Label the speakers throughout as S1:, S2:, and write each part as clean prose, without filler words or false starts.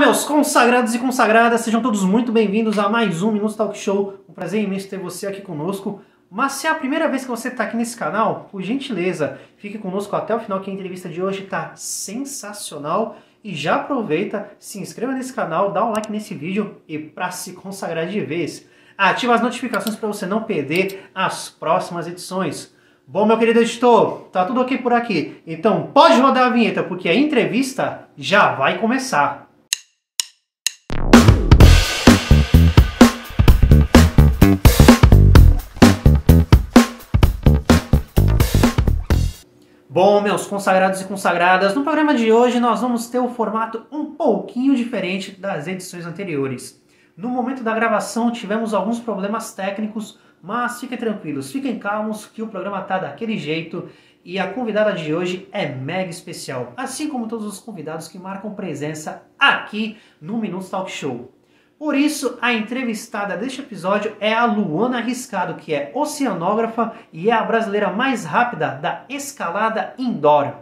S1: Meus consagrados e consagradas, sejam todos muito bem-vindos a mais um Minutos Talk Show. Um prazer imenso ter você aqui conosco. Mas se é a primeira vez que você está aqui nesse canal, por gentileza, fique conosco até o final, que a entrevista de hoje está sensacional. E já aproveita, se inscreva nesse canal, dá um like nesse vídeo e para se consagrar de vez, ativa as notificações para você não perder as próximas edições. Bom, meu querido editor, tá tudo ok por aqui? Então pode rodar a vinheta, porque a entrevista já vai começar. Bom, meus consagrados e consagradas, no programa de hoje nós vamos ter o formato um pouquinho diferente das edições anteriores. No momento da gravação tivemos alguns problemas técnicos, mas fiquem tranquilos, fiquem calmos que o programa tá daquele jeito e a convidada de hoje é mega especial, assim como todos os convidados que marcam presença aqui no Minutos Talk Show. Por isso, a entrevistada deste episódio é a Luana Riscado, que é oceanógrafa e é a brasileira mais rápida da escalada indoor.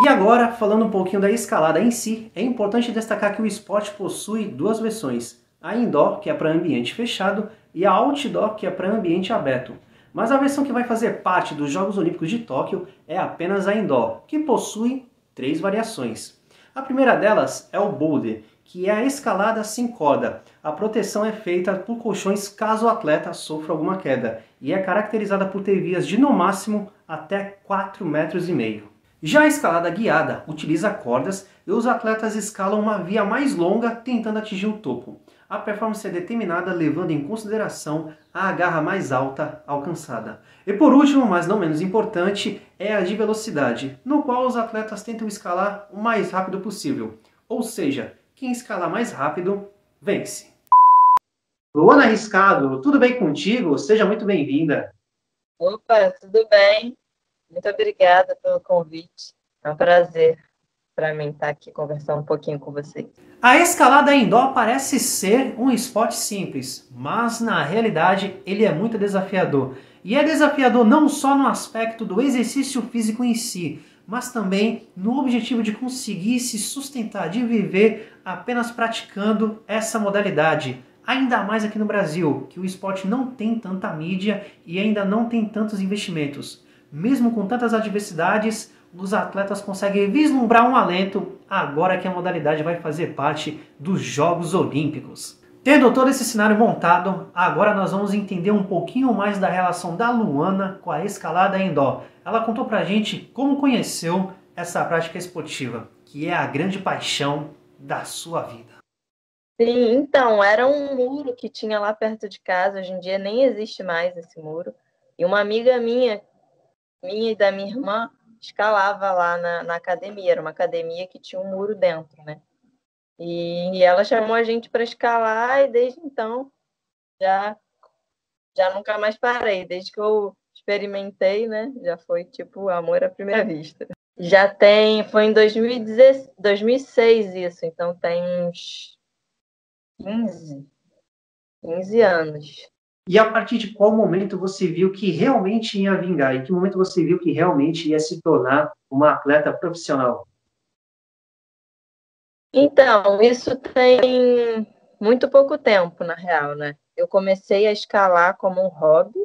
S1: E agora, falando um pouquinho da escalada em si, é importante destacar que o esporte possui duas versões. A indoor, que é para ambiente fechado, e a outdoor, que é para ambiente aberto. Mas a versão que vai fazer parte dos Jogos Olímpicos de Tóquio é apenas a indoor, que possui 3 variações. A primeira delas é o boulder, que é a escalada sem corda. A proteção é feita por colchões caso o atleta sofra alguma queda e é caracterizada por ter vias de no máximo até 4,5 metros. Já a escalada guiada utiliza cordas e os atletas escalam uma via mais longa tentando atingir o topo. A performance é determinada levando em consideração a garra mais alta alcançada. E por último, mas não menos importante, é a de velocidade, no qual os atletas tentam escalar o mais rápido possível. Ou seja, quem escalar mais rápido, vence. Luana Riscado, tudo bem contigo? Seja muito bem-vinda.
S2: Opa, tudo bem? Muito obrigada pelo convite. É um prazer para mim estar aqui conversando um pouquinho com vocês.
S1: A escalada indoor parece ser um esporte simples, mas na realidade ele é muito desafiador. E é desafiador não só no aspecto do exercício físico em si, mas também no objetivo de conseguir se sustentar, de viver apenas praticando essa modalidade. Ainda mais aqui no Brasil, que o esporte não tem tanta mídia e ainda não tem tantos investimentos. Mesmo com tantas adversidades, os atletas conseguem vislumbrar um alento agora que a modalidade vai fazer parte dos Jogos Olímpicos. Tendo todo esse cenário montado, agora nós vamos entender um pouquinho mais da relação da Luana com a escalada indoor. Ela contou pra gente como conheceu essa prática esportiva, que é a grande paixão da sua vida.
S2: Sim, então, era um muro que tinha lá perto de casa, hoje em dia nem existe mais esse muro. E uma amiga minha e da minha irmã, escalava lá na academia, era uma academia que tinha um muro dentro, né? E ela chamou a gente para escalar e desde então já nunca mais parei. Desde que eu experimentei, né? Já foi tipo amor à primeira vista. Foi em 2006 isso, então tem uns 15 anos.
S1: E a partir de qual momento você viu que realmente ia vingar? E que momento você viu que realmente ia se tornar uma atleta profissional?
S2: Então, isso tem muito pouco tempo, na real, né? Eu comecei a escalar como um hobby,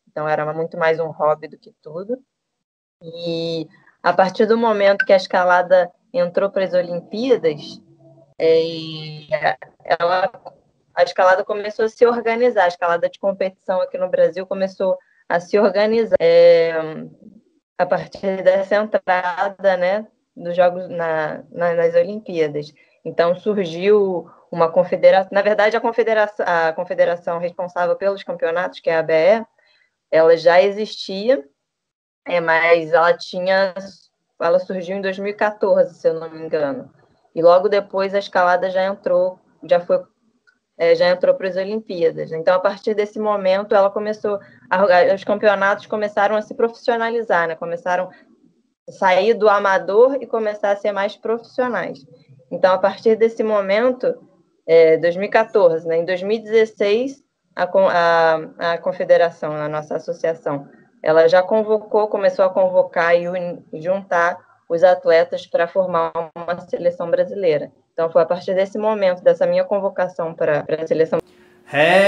S2: então era muito mais um hobby do que tudo. E a partir do momento que a escalada entrou para as Olimpíadas, a escalada começou a se organizar, a escalada de competição aqui no Brasil começou a se organizar. A partir dessa entrada, né, dos Jogos nas Olimpíadas. Então surgiu uma confederação, na verdade a confederação responsável pelos campeonatos, que é a ABE, ela já existia, mas ela surgiu em 2014, se eu não me engano. E logo depois a escalada já entrou para as Olimpíadas. Então, a partir desse momento, os campeonatos começaram a se profissionalizar, né? Começaram a sair do amador e começar a ser mais profissionais. Então, a partir desse momento, 2014, né? Em 2016, a confederação, a nossa associação, ela já começou a convocar e juntar os atletas para formar uma seleção brasileira. Então, foi a partir desse momento, dessa minha convocação para a seleção.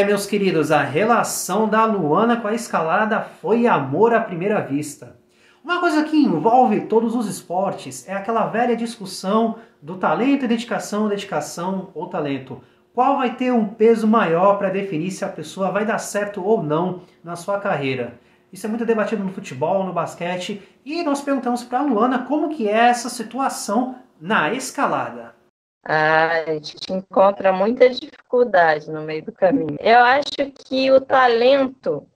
S1: Meus queridos, a relação da Luana com a escalada foi amor à primeira vista. Uma coisa que envolve todos os esportes é aquela velha discussão do talento e dedicação, dedicação ou talento. Qual vai ter um peso maior para definir se a pessoa vai dar certo ou não na sua carreira? Isso é muito debatido no futebol, no basquete, e nós perguntamos para a Luana como que é essa situação na escalada.
S2: A gente encontra muita dificuldade no meio do caminho. Eu acho que o talento,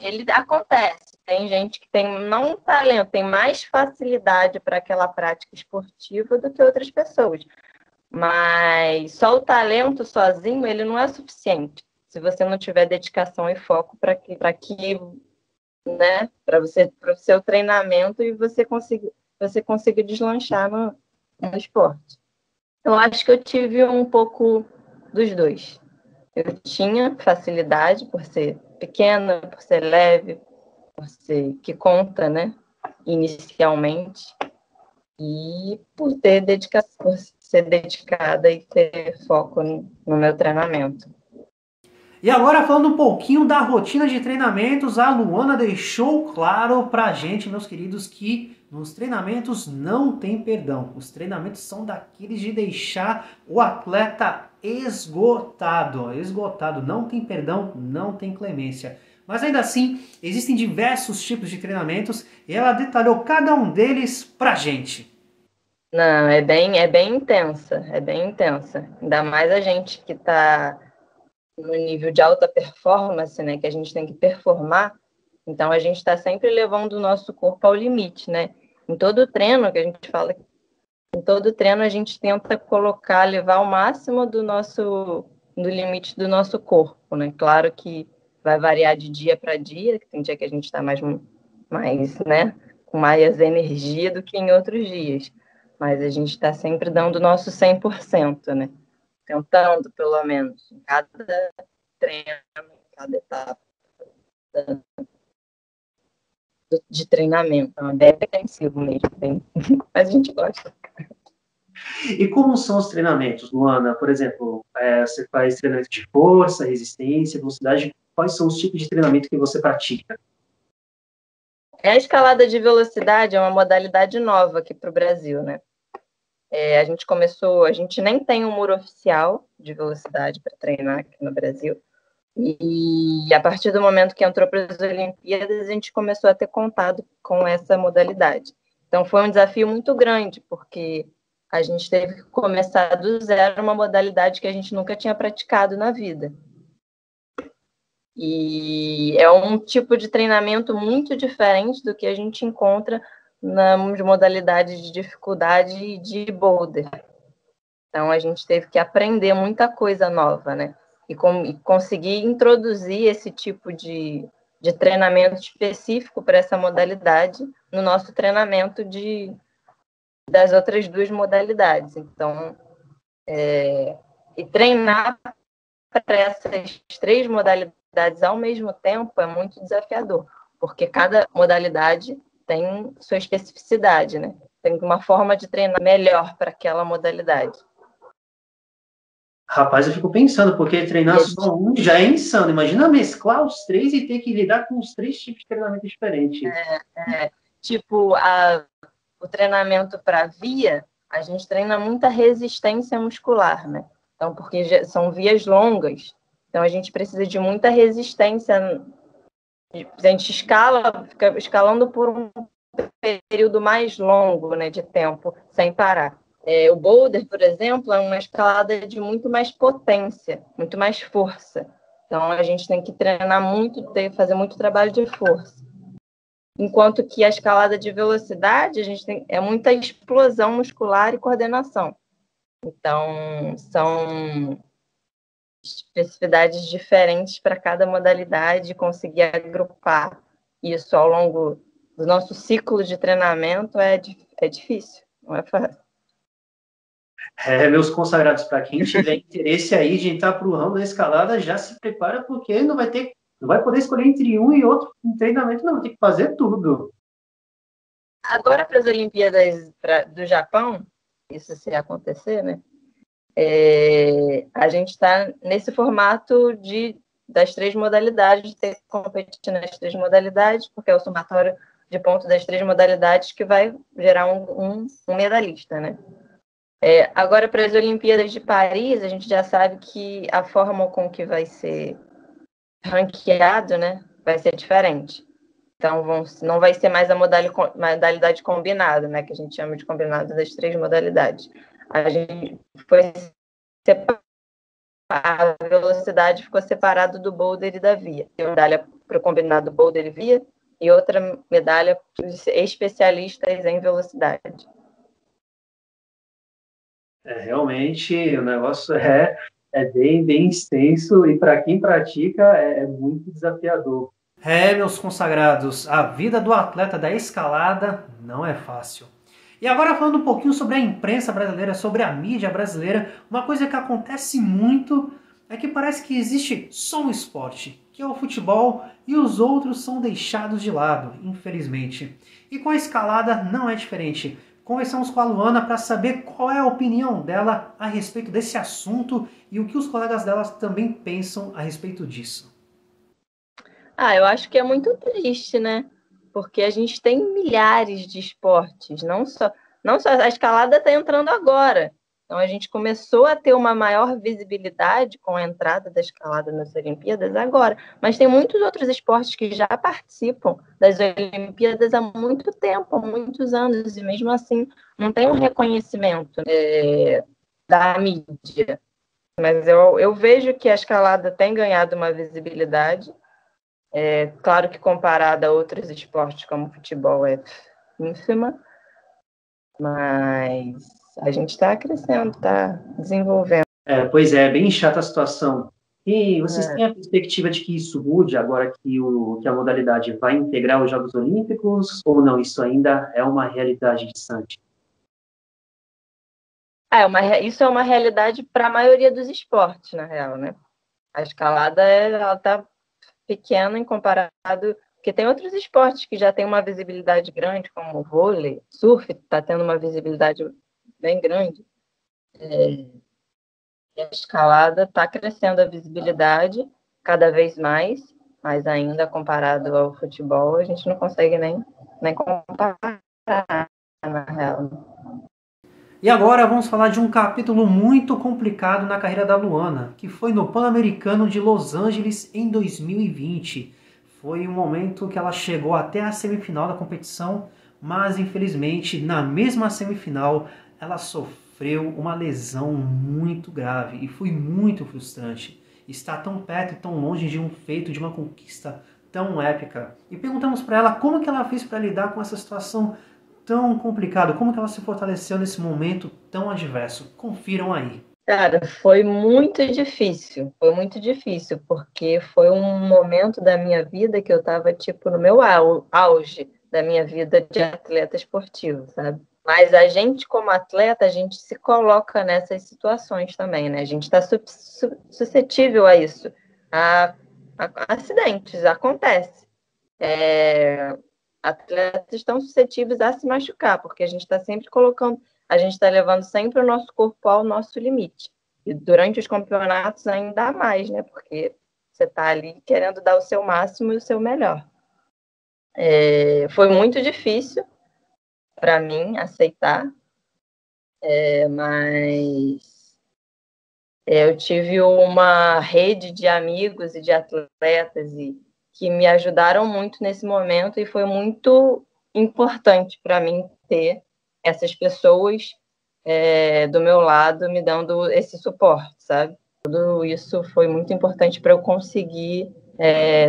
S2: ele acontece. Tem gente que tem não talento, tem mais facilidade para aquela prática esportiva do que outras pessoas. Mas só o talento sozinho, ele não é suficiente. Se você não tiver dedicação e foco para né, para o seu treinamento e você conseguir deslanchar no esporte. Eu acho que eu tive um pouco dos dois. Eu tinha facilidade por ser pequena, por ser leve, por ser que conta, né, inicialmente, e por ser dedicada e ter foco no meu treinamento.
S1: E agora falando um pouquinho da rotina de treinamentos, a Luana deixou claro pra gente, meus queridos, que nos treinamentos não tem perdão. Os treinamentos são daqueles de deixar o atleta esgotado. Esgotado, não tem perdão, não tem clemência. Mas ainda assim, existem diversos tipos de treinamentos e ela detalhou cada um deles pra gente.
S2: Não, é bem intensa, é bem intensa. Ainda mais a gente que está no nível de alta performance, né, que a gente tem que performar, então a gente está sempre levando o nosso corpo ao limite, né? Em todo treino, que a gente fala, em todo treino a gente tenta levar o máximo do limite do nosso corpo, né? Claro que vai variar de dia para dia, que tem dia que a gente está mais, né, com mais energia do que em outros dias, mas a gente está sempre dando o nosso 100%, né? Tentando, pelo menos, em cada treino, em cada etapa de treinamento. É bem intensivo mesmo, mas a gente gosta.
S1: E como são os treinamentos, Luana? Por exemplo, você faz treinamento de força, resistência, velocidade. Quais são os tipos de treinamento que você pratica?
S2: A escalada de velocidade é uma modalidade nova aqui para o Brasil, né? A gente nem tem um muro oficial de velocidade para treinar aqui no Brasil. E a partir do momento que entrou para as Olimpíadas, a gente começou a ter contato com essa modalidade. Então, foi um desafio muito grande, porque a gente teve que começar do zero uma modalidade que a gente nunca tinha praticado na vida. E é um tipo de treinamento muito diferente do que a gente encontra nas modalidades de dificuldade e de boulder. Então, a gente teve que aprender muita coisa nova, né? E conseguir introduzir esse tipo de treinamento específico para essa modalidade no nosso treinamento das outras duas modalidades. Então, e treinar para essas três modalidades ao mesmo tempo é muito desafiador, porque cada modalidade tem sua especificidade, né? Tem uma forma de treinar melhor para aquela modalidade.
S1: Rapaz, eu fico pensando, porque treinar só um já é insano. Imagina mesclar os três e ter que lidar com os três tipos de treinamento diferentes.
S2: Tipo, o treinamento para via, a gente treina muita resistência muscular, né? Então, porque são vias longas, então a gente precisa de muita resistência. A gente fica escalando por um período mais longo, né, de tempo, sem parar. O boulder, por exemplo, é uma escalada de muito mais potência, muito mais força. Então, a gente tem que treinar muito, fazer muito trabalho de força. Enquanto que a escalada de velocidade, é muita explosão muscular e coordenação. Então, são especificidades diferentes para cada modalidade, conseguir agrupar isso ao longo do nosso ciclo de treinamento é difícil, não é fácil.
S1: Meus consagrados, para quem tiver interesse aí de entrar para o ramo da escalada, já se prepara, porque não vai poder escolher entre um e outro treinamento, não, vai ter que fazer tudo.
S2: Agora, para as Olimpíadas do Japão, isso se acontecer, né? A gente está nesse formato das 3 modalidades, ter que competir nas 3 modalidades, porque é o somatório de pontos das 3 modalidades que vai gerar um medalhista, né? Agora, para as Olimpíadas de Paris, a gente já sabe que a forma com que vai ser ranqueado, né, vai ser diferente. Então, não vai ser mais a modalidade combinada, né, que a gente chama de combinado das 3 modalidades. A gente foi a velocidade ficou separada do boulder e da via. Tem medalha para o combinado boulder e via e outra medalha para os especialistas em velocidade.
S1: Realmente, o negócio é bem extenso e para quem pratica é muito desafiador. Meus consagrados, a vida do atleta da escalada não é fácil. E agora falando um pouquinho sobre a imprensa brasileira, sobre a mídia brasileira, uma coisa que acontece muito é que parece que existe só um esporte, que é o futebol, e os outros são deixados de lado, infelizmente. E com a escalada não é diferente. Conversamos com a Luana para saber qual é a opinião dela a respeito desse assunto e o que os colegas dela também pensam a respeito disso.
S2: Eu acho que é muito triste, né? Porque a gente tem milhares de esportes, não só a escalada está entrando agora. Então a gente começou a ter uma maior visibilidade com a entrada da escalada nas Olimpíadas agora, mas tem muitos outros esportes que já participam das Olimpíadas há muito tempo, há muitos anos, e mesmo assim não tem um reconhecimento da mídia. Mas eu vejo que a escalada tem ganhado uma visibilidade. Claro que comparada a outros esportes como futebol é ínfima, mas a gente está crescendo, está desenvolvendo.
S1: Pois é, bem chata a situação. E vocês têm a perspectiva de que isso mude agora que a modalidade vai integrar os Jogos Olímpicos ou não? Isso ainda é uma realidade distante?
S2: Isso é uma realidade para a maioria dos esportes, na real, né? A escalada ela está pequena em comparado, porque tem outros esportes que já têm uma visibilidade grande, como o vôlei, surf está tendo uma visibilidade bem grande. A escalada está crescendo a visibilidade cada vez mais, mas ainda comparado ao futebol, a gente não consegue nem comparar, na real.
S1: E agora vamos falar de um capítulo muito complicado na carreira da Luana, que foi no Pan-Americano de Los Angeles em 2020. Foi um momento que ela chegou até a semifinal da competição, mas infelizmente na mesma semifinal ela sofreu uma lesão muito grave e foi muito frustrante. Estar tão perto e tão longe de um feito, de uma conquista tão épica. E perguntamos para ela como que ela fez para lidar com essa situação tão complicado, como que ela se fortaleceu nesse momento tão adverso. Confiram aí.
S2: Cara, foi muito difícil, porque foi um momento da minha vida que eu estava, tipo, no meu auge da minha vida de atleta esportivo, sabe? Mas a gente, como atleta, a gente se coloca nessas situações também, né? A gente está suscetível a isso, a acidentes, acontece. Atletas estão suscetíveis a se machucar, porque a gente está sempre a gente está levando sempre o nosso corpo ao nosso limite. E durante os campeonatos ainda mais, né? Porque você está ali querendo dar o seu máximo e o seu melhor. Foi muito difícil para mim aceitar, mas eu tive uma rede de amigos e de atletas que me ajudaram muito nesse momento e foi muito importante para mim ter essas pessoas do meu lado me dando esse suporte, sabe? Tudo isso foi muito importante para eu conseguir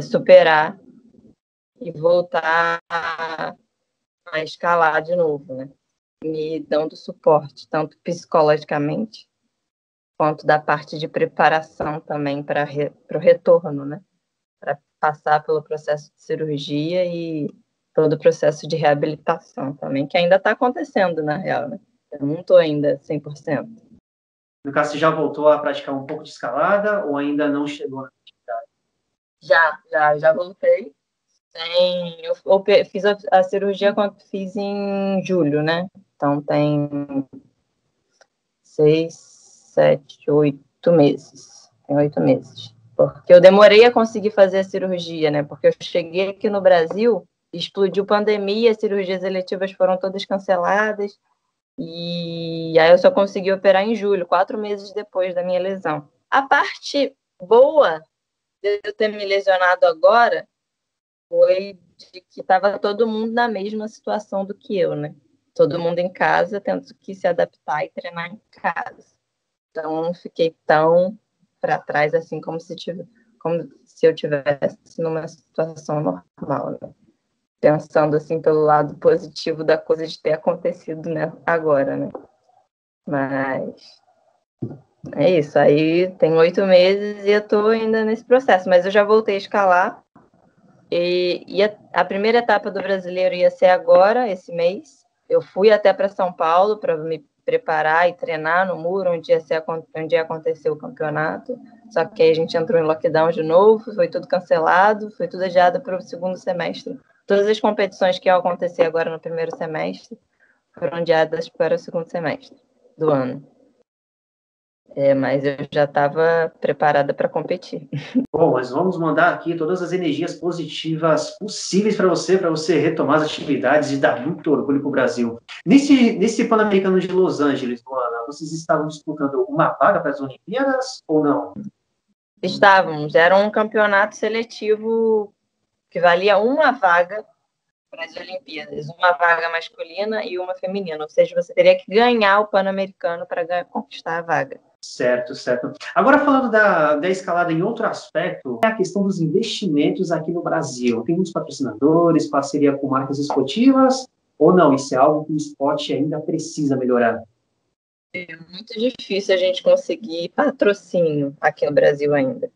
S2: superar e voltar a escalar de novo, né? Me dando suporte, tanto psicologicamente, quanto da parte de preparação também para o retorno, né? Para passar pelo processo de cirurgia e todo o processo de reabilitação também, que ainda está acontecendo, na real, né? Eu não estou ainda 100%.
S1: No caso, você já voltou a praticar um pouco de escalada ou ainda não chegou na atividade?
S2: Já voltei. Eu fiz a cirurgia quando fiz em julho, né? Então tem 6, 7, 8 meses. Tem 8 meses. Porque eu demorei a conseguir fazer a cirurgia, né? Porque eu cheguei aqui no Brasil, explodiu pandemia, as cirurgias eletivas foram todas canceladas, e aí eu só consegui operar em julho, 4 meses depois da minha lesão. A parte boa de eu ter me lesionado agora foi de que estava todo mundo na mesma situação do que eu, né? Todo mundo em casa, tendo que se adaptar e treinar em casa. Então, não fiquei tão para trás assim como se eu tivesse numa situação normal, né? Pensando assim pelo lado positivo da coisa de ter acontecido, né, agora, né? Mas é isso. Aí tem 8 meses e eu tô ainda nesse processo, mas eu já voltei a escalar. E a primeira etapa do brasileiro ia ser agora, esse mês. Eu fui até para São Paulo para me preparar e treinar no Muro, onde ia acontecer o campeonato. Só que aí a gente entrou em lockdown de novo, foi tudo cancelado, foi tudo adiado para o segundo semestre. Todas as competições que iam acontecer agora no primeiro semestre foram adiadas para o segundo semestre do ano. Mas eu já estava preparada para competir.
S1: Bom, mas vamos mandar aqui todas as energias positivas possíveis para você retomar as atividades e dar muito orgulho para o Brasil. Nesse Pan-Americano de Los Angeles, Luana, vocês estavam disputando uma vaga para as Olimpíadas ou não?
S2: Estávamos, era um campeonato seletivo que valia uma vaga para as Olimpíadas, uma vaga masculina e uma feminina, ou seja, você teria que ganhar o Pan-Americano para conquistar a vaga.
S1: Certo, certo. Agora, falando da escalada em outro aspecto, é a questão dos investimentos aqui no Brasil. Tem muitos patrocinadores, parceria com marcas esportivas, ou não? Isso é algo que o esporte ainda precisa melhorar?
S2: É muito difícil a gente conseguir patrocínio aqui no Brasil ainda.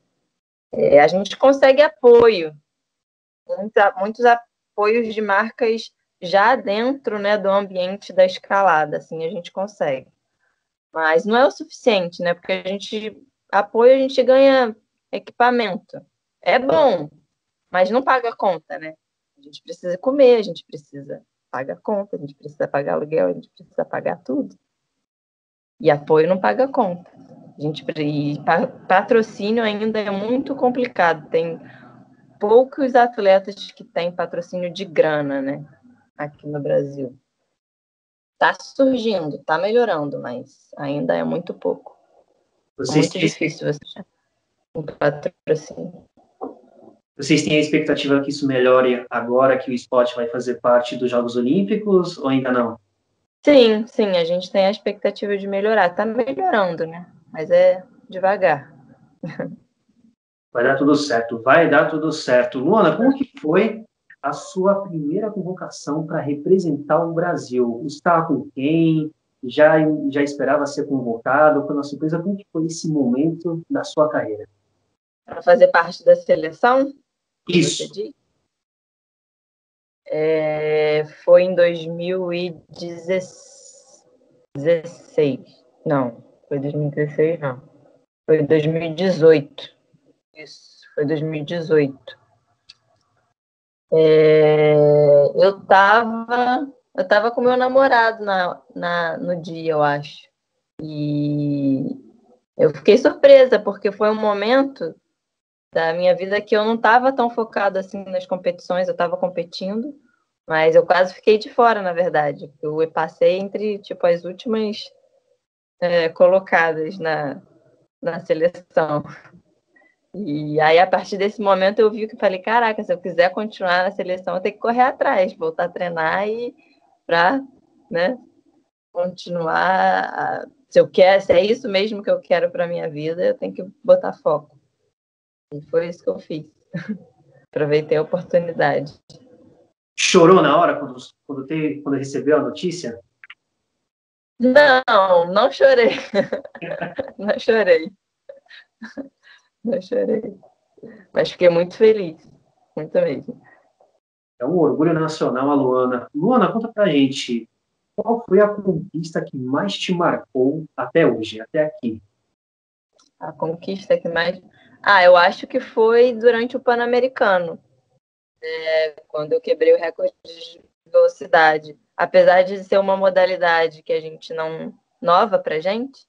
S2: A gente consegue apoio, muitos apoios de marcas já dentro, né, do ambiente da escalada, assim, a gente consegue. Mas não é o suficiente, né? Porque a gente ganha equipamento. É bom, mas não paga a conta, né? A gente precisa comer, a gente precisa pagar a conta, a gente precisa pagar aluguel, a gente precisa pagar tudo. E apoio não paga a conta. E patrocínio ainda é muito complicado. Tem poucos atletas que têm patrocínio de grana, né? Aqui no Brasil. Está surgindo, está melhorando, mas ainda é muito pouco.
S1: Vocês
S2: Muito
S1: têm,
S2: difícil você achar um patrocínio.
S1: vocês têm a expectativa que isso melhore agora que o esporte vai fazer parte dos Jogos Olímpicos ou ainda não?
S2: Sim, a gente tem a expectativa de melhorar. Está melhorando, né? Mas é devagar.
S1: Vai dar tudo certo, vai dar tudo certo. Luana, como que foi a sua primeira convocação para representar o Brasil? Estava com quem? Já esperava ser convocado? Foi uma surpresa? Como que foi esse momento da sua carreira?
S2: Para fazer parte da seleção, que você
S1: Isso.
S2: diz? Foi em 2016. Não, foi 2016, não. Foi 2018. Isso, foi 2018. Eu tava com meu namorado no dia, eu acho. E eu fiquei surpresa, porque foi um momento da minha vida que eu não estava tão focada assim nas competições, eu estava competindo, mas eu quase fiquei de fora, na verdade. Eu passei entre, tipo, as últimas colocadas na seleção. E aí, a partir desse momento, eu vi que falei, caraca, se eu quiser continuar na seleção, eu tenho que correr atrás, voltar a treinar e para, né, continuar. Se é isso mesmo que eu quero para minha vida, eu tenho que botar foco. E foi isso que eu fiz. Aproveitei a oportunidade.
S1: Chorou na hora quando recebeu a notícia?
S2: Não chorei. Não chorei. Não chorei. Mas fiquei muito feliz. Muito mesmo.
S1: É um orgulho nacional, a Luana. Luana, conta pra gente, qual foi a conquista que mais te marcou até hoje, até aqui?
S2: A conquista que mais. Eu acho que foi durante o Pan-Americano, quando eu quebrei o recorde de velocidade. Apesar de ser uma modalidade que a gente nova para a gente.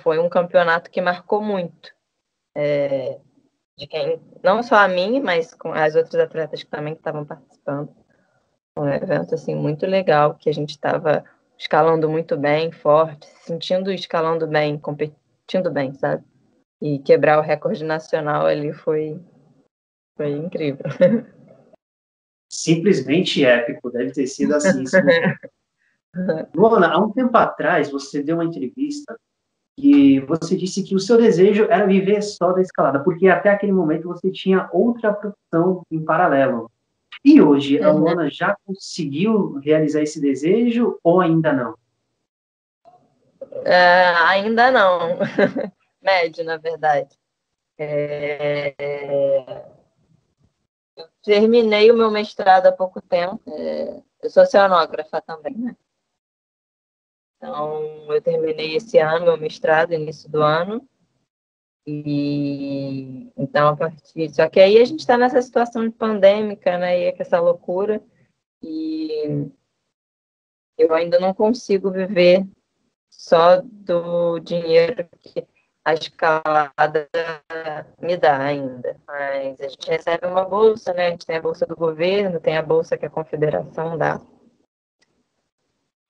S2: Foi um campeonato que marcou muito. De quem, não só a mim, mas com as outras atletas que também estavam participando. Um evento assim muito legal, que a gente estava escalando muito bem, forte, se sentindo escalando bem, competindo bem, sabe? E quebrar o recorde nacional ali foi incrível.
S1: Simplesmente épico, deve ter sido assim. Luana, há um tempo atrás você deu uma entrevista e você disse que o seu desejo era viver só da escalada, porque até aquele momento você tinha outra profissão em paralelo. E hoje, a Luana já conseguiu realizar esse desejo ou ainda não?
S2: Ainda não. Médio, na verdade. Eu terminei o meu mestrado há pouco tempo. Eu sou oceanógrafa também, né? Então, eu terminei esse ano, meu mestrado, início do ano. E então, a partir. Só que aí a gente está nessa situação de pandêmica, né? E é com essa loucura. E eu ainda não consigo viver só do dinheiro que a escalada me dá ainda. Mas a gente recebe uma bolsa, né? A gente tem a bolsa do governo, tem a bolsa que a confederação dá.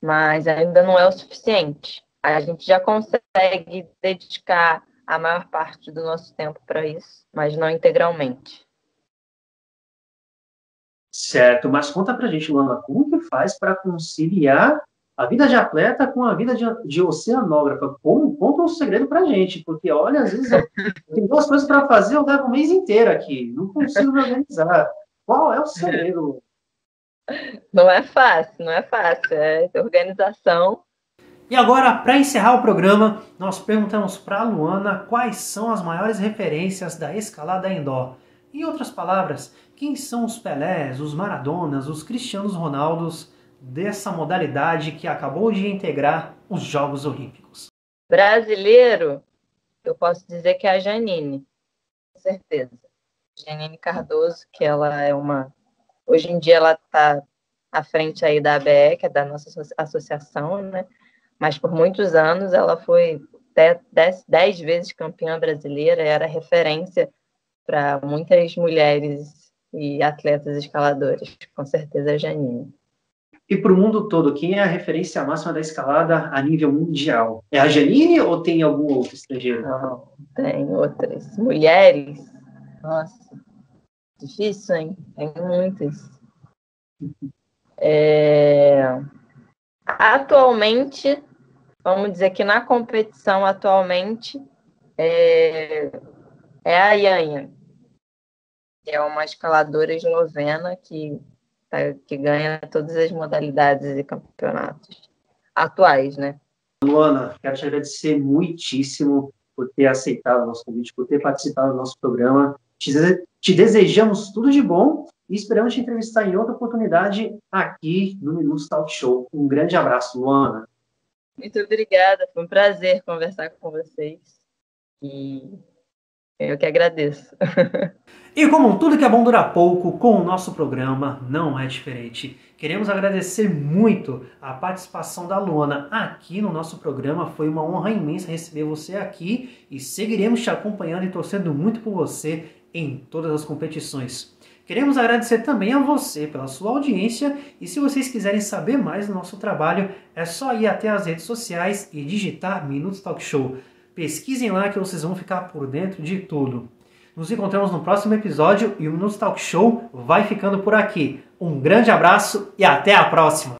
S2: Mas ainda não é o suficiente. A gente já consegue dedicar a maior parte do nosso tempo para isso, mas não integralmente.
S1: Certo, mas conta pra gente, Luana, como que faz para conciliar a vida de atleta com a vida de oceanógrafa? Conta um segredo pra gente, porque olha, às vezes eu tenho duas coisas para fazer, eu levo um mês inteiro aqui, não consigo me organizar. Qual é o segredo?
S2: Não é fácil, não é fácil, é organização.
S1: E agora, para encerrar o programa, nós perguntamos para a Luana quais são as maiores referências da escalada indoor. Em outras palavras, quem são os Pelés, os Maradonas, os Cristianos Ronaldos dessa modalidade que acabou de integrar os Jogos Olímpicos?
S2: Brasileiro, eu posso dizer que é a Janine, com certeza. Janine Cardoso, que ela é uma... Hoje em dia ela está à frente aí da ABE, que é da nossa associação, né? Mas por muitos anos ela foi 10 vezes campeã brasileira, era referência para muitas mulheres e atletas escaladoras, com certeza a Janine.
S1: E para o mundo todo, quem é a referência máxima da escalada a nível mundial? É a Janine ou tem algum outro estrangeiro?
S2: Não, tem outras. Mulheres, nossa, difícil, hein? Tem muitas. Atualmente, vamos dizer que na competição atualmente é a Yanha, que é uma escaladora eslovena que ganha todas as modalidades e campeonatos atuais, né?
S1: Luana, quero te agradecer muitíssimo por ter aceitado o nosso convite, por ter participado do nosso programa. Te desejamos tudo de bom e esperamos te entrevistar em outra oportunidade aqui no Minutos Talk Show. Um grande abraço, Luana.
S2: Muito obrigada, foi um prazer conversar com vocês e eu que agradeço.
S1: E como tudo que é bom dura pouco, com o nosso programa não é diferente. Queremos agradecer muito a participação da Luana aqui no nosso programa. Foi uma honra imensa receber você aqui e seguiremos te acompanhando e torcendo muito por você em todas as competições. Queremos agradecer também a você pela sua audiência e se vocês quiserem saber mais do nosso trabalho, é só ir até as redes sociais e digitar Minutos Talk Show. Pesquisem lá que vocês vão ficar por dentro de tudo. Nos encontramos no próximo episódio e o Minutos Talk Show vai ficando por aqui. Um grande abraço e até a próxima!